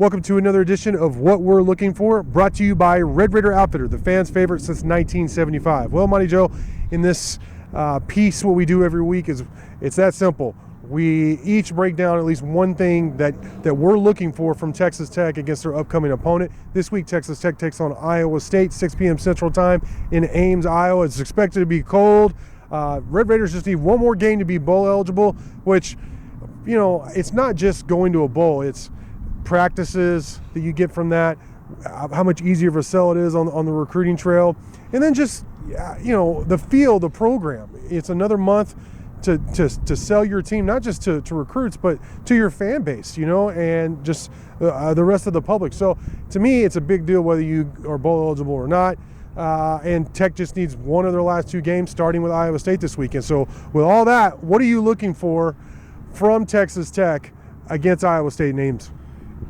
Welcome to another edition of What We're Looking For, brought to you by Red Raider Outfitter, the fans' favorite since 1975. Well, Monty Joe, in this piece, what we do every week is it's that simple. We each break down at least one thing that we're looking for from Texas Tech against their upcoming opponent. This week, Texas Tech takes on Iowa State, 6 p.m. Central Time in Ames, Iowa. It's expected to be cold. Red Raiders just need one more game to be bowl eligible, which, you know, it's not just going to a bowl. It's practices that you get from that, how much easier of a sell it is on the recruiting trail, and then just, you know, the feel, the program. It's another month to sell your team, not just to recruits, but to your fan base, you know, and just the rest of the public. So to me, it's a big deal whether you are bowl eligible or not. And Tech just needs one of their last two games, starting with Iowa State this weekend. So with all that, what are you looking for from Texas Tech against Iowa State names?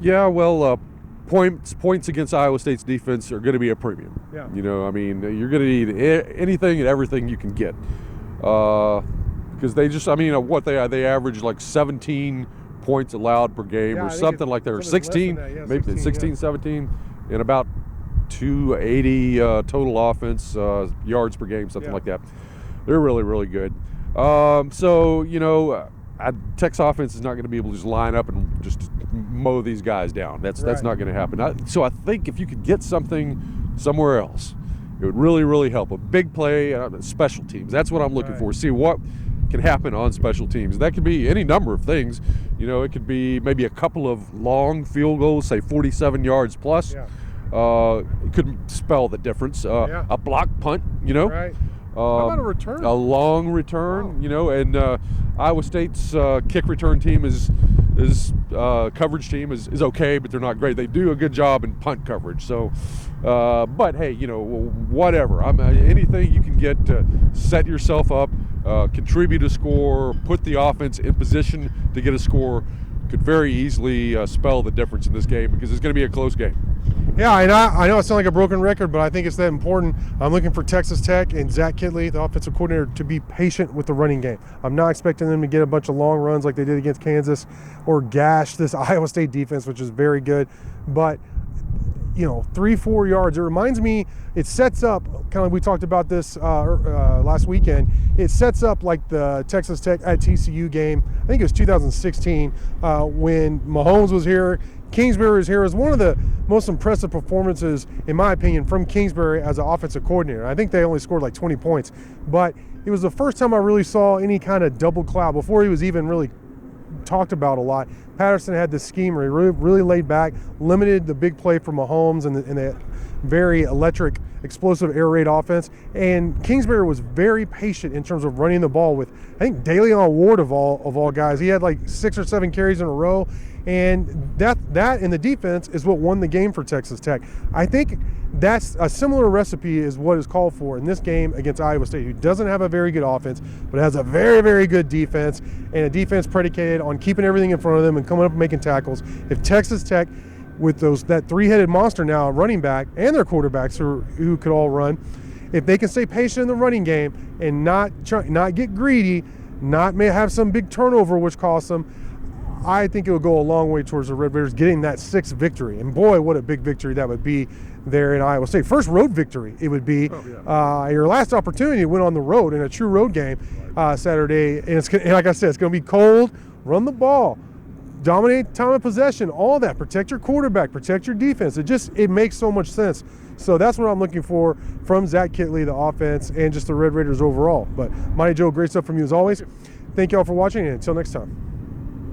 Yeah, well, points against Iowa State's defense are going to be a premium. Yeah. You know, I mean, you're going to need anything and everything you can get. Because they just, I mean, what they average like 17 points allowed per game, or something like that, or 16, yeah, maybe 16, yeah. 17, and about 280 total offense yards per game, something like that. They're really, really good. So, you know, Tech's offense is not going to be able to just line up and just mow these guys down. That's not going to happen. So I think if you could get something somewhere else, it would really, really help. A big play, special teams. That's what I'm looking for. See what can happen on special teams. That could be any number of things. You know, it could be maybe a couple of long field goals, say 47 yards plus. Yeah. It could spell the difference. A block punt, you know. Right. How about a return? A long return, you know, and Iowa State's kick return team is coverage team is okay, but they're not great. They do a good job in punt coverage. So, but hey, you know, whatever. Anything you can get to set yourself up, contribute a score, put the offense in position to get a score, could very easily spell the difference in this game, because it's going to be a close game. Yeah, and I know I sound like a broken record, but I think it's that important. I'm looking for Texas Tech and Zach Kittley, the offensive coordinator, to be patient with the running game. I'm not expecting them to get a bunch of long runs like they did against Kansas or gash this Iowa State defense, which is very good. But, you know, 3-4 yards. It reminds me, it sets up, kind of like we talked about this last weekend, it sets up like the Texas Tech at TCU game. I think it was 2016 when Mahomes was here. Kingsbury was here. It was one of the most impressive performances, in my opinion, from Kingsbury as an offensive coordinator. I think they only scored like 20 points, but it was the first time I really saw any kind of double cloud before he was even really talked about a lot. Patterson had this scheme where he really laid back, limited the big play for Mahomes and the very electric, explosive air raid offense. And Kingsbury was very patient in terms of running the ball with, I think, DeLeon Ward of all guys. He had like 6 or 7 carries in a row. And that in the defense is what won the game for Texas Tech. I think that's a similar recipe is what is called for in this game against Iowa State, who doesn't have a very good offense, but has a very, very good defense, and a defense predicated on keeping everything in front of them and coming up and making tackles. If Texas Tech, with that three-headed monster now, running back and their quarterbacks who could all run, if they can stay patient in the running game and not get greedy, not may have some big turnover which costs them, I think it would go a long way towards the Red Raiders getting that 6th victory. And boy, what a big victory that would be there in Iowa State. First road victory it would be. Your last opportunity to win on the road in a true road game Saturday. And like I said, it's going to be cold. Run the ball. Dominate time of possession. All that. Protect your quarterback. Protect your defense. It makes so much sense. So that's what I'm looking for from Zach Kittley, the offense, and just the Red Raiders overall. But Monty Joe, great stuff from you as always. Thank you all for watching, and until next time.